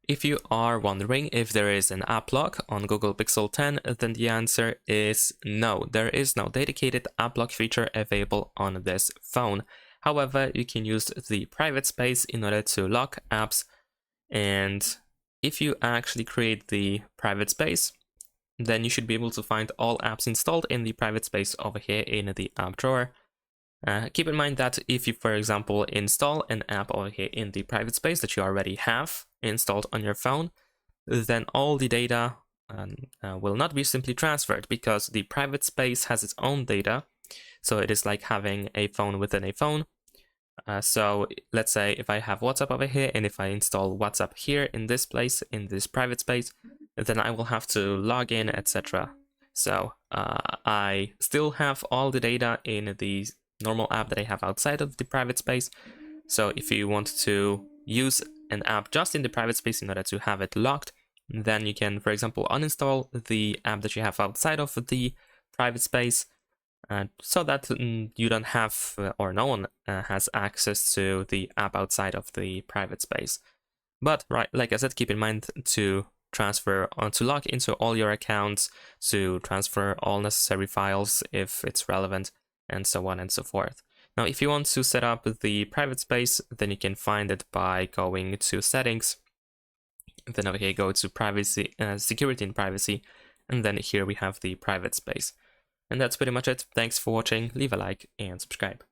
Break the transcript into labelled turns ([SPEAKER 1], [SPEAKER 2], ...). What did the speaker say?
[SPEAKER 1] If you are wondering if there is an app lock on Google Pixel 10, then the answer is no. There is no dedicated app lock feature available on this phone. However, you can use the private space in order to lock apps, and if you actually create the private space, then you should be able to find all apps installed in the private space over here in the app drawer. Keep in mind that if you, for example, install an app over here in the private space that you already have installed on your phone, then all the data will not be simply transferred, because the private space has its own data. So it is like having a phone within a phone. So let's say if I have WhatsApp over here, and if I install WhatsApp here in this place, in this private space, then I will have to log in, etc. So I still have all the data in the normal app that I have outside of the private space. So if you want to use an app just in the private space in order to have it locked, then you can, for example, uninstall the app that you have outside of the private space, so that you don't have, or no one has access to the app outside of the private space. But right, like I said, keep in mind to transfer to log into all your accounts, to transfer all necessary files if it's relevant, and so on and so forth. Now, if you want to set up the private space, then you can find it by going to settings, then over here go to privacy, security and privacy, and then here we have the private space. And that's pretty much it. Thanks for watching, leave a like and subscribe.